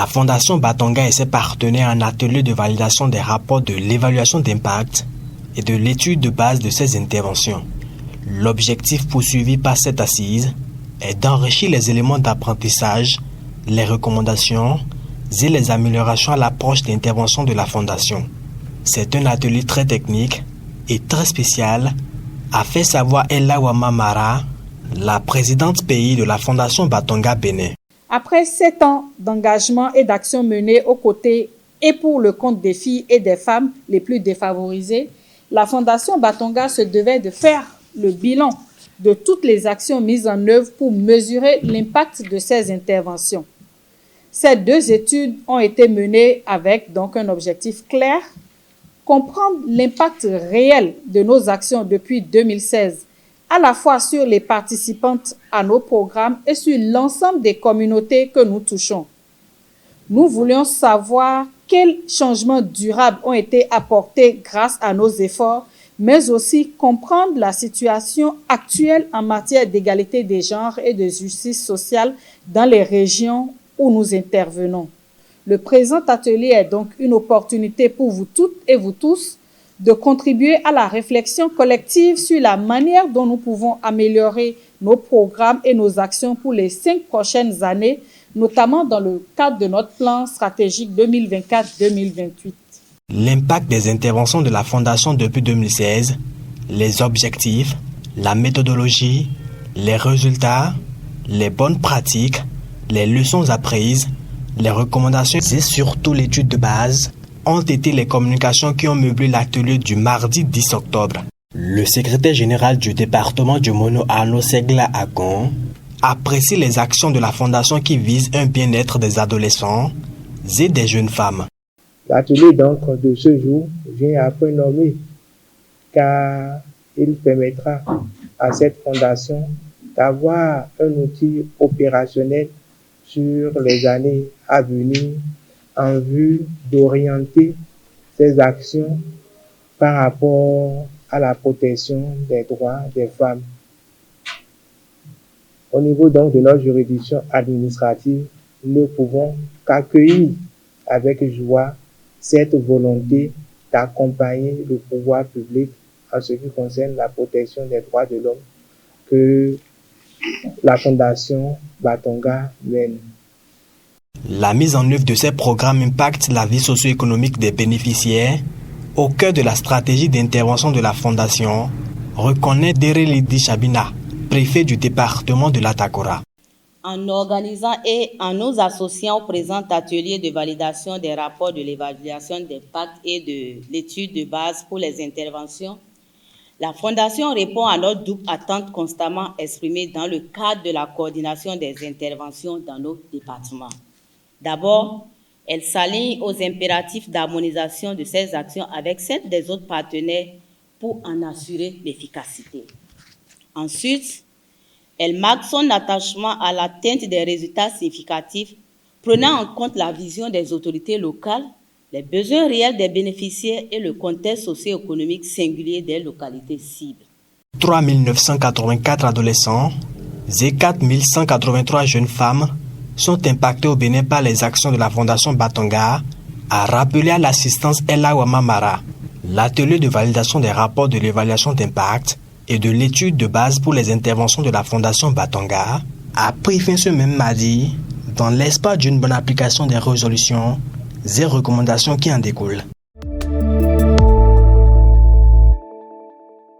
La Fondation Batonga et ses partenaires en atelier de validation des rapports de l'évaluation d'impact et de l'étude de base de ces interventions. L'objectif poursuivi par cette assise est d'enrichir les éléments d'apprentissage, les recommandations et les améliorations à l'approche d'intervention de la Fondation. C'est un atelier très technique et très spécial, a fait savoir Ella Wamamara, la présidente pays de la Fondation Batonga Bénin. Après 7 ans d'engagement et d'action menée aux côtés et pour le compte des filles et des femmes les plus défavorisées, la Fondation Batonga se devait de faire le bilan de toutes les actions mises en œuvre pour mesurer l'impact de ces interventions. Ces 2 études ont été menées avec donc un objectif clair: comprendre l'impact réel de nos actions depuis 2016, à la fois sur les participantes à nos programmes et sur l'ensemble des communautés que nous touchons. Nous voulions savoir quels changements durables ont été apportés grâce à nos efforts, mais aussi comprendre la situation actuelle en matière d'égalité des genres et de justice sociale dans les régions où nous intervenons. Le présent atelier est donc une opportunité pour vous toutes et vous tous de contribuer à la réflexion collective sur la manière dont nous pouvons améliorer nos programmes et nos actions pour les 5 prochaines années, notamment dans le cadre de notre plan stratégique 2024-2028. L'impact des interventions de la Fondation depuis 2016, les objectifs, la méthodologie, les résultats, les bonnes pratiques, les leçons apprises, les recommandations et surtout l'étude de base ont été les communications qui ont meublé l'atelier du mardi 10 octobre. Le secrétaire général du département du Mono, Arnaud Segla Agon, apprécie les actions de la Fondation qui visent un bien-être des adolescents et des jeunes femmes. L'atelier donc de ce jour vient à point nommé, car il permettra à cette fondation d'avoir un outil opérationnel sur les années à venir en vue d'orienter ses actions par rapport à la protection des droits des femmes. Au niveau donc de notre juridiction administrative, nous ne pouvons qu'accueillir avec joie cette volonté d'accompagner le pouvoir public en ce qui concerne la protection des droits de l'homme que la Fondation Batonga mène. La mise en œuvre de ces programmes impacte la vie socio-économique des bénéficiaires au cœur de la stratégie d'intervention de la Fondation, reconnaît Derelidi Chabina, préfet du département de l'Atakora. En organisant et en nous associant au présent atelier de validation des rapports de l'évaluation d'impact et de l'étude de base pour les interventions, la Fondation répond à notre double attente constamment exprimée dans le cadre de la coordination des interventions dans nos départements. D'abord, elle s'aligne aux impératifs d'harmonisation de ces actions avec celles des autres partenaires pour en assurer l'efficacité. Ensuite, elle marque son attachement à l'atteinte des résultats significatifs, prenant en compte la vision des autorités locales, les besoins réels des bénéficiaires et le contexte socio-économique singulier des localités cibles. 3 984 adolescents et 4 183 jeunes femmes sont impactés au Bénin par les actions de la Fondation Batonga, a rappelé à l'assistance Ella Wamamara. L'atelier de validation des rapports de l'évaluation d'impact et de l'étude de base pour les interventions de la Fondation Batonga a pris fin ce même mardi dans l'espoir d'une bonne application des résolutions et recommandations qui en découlent.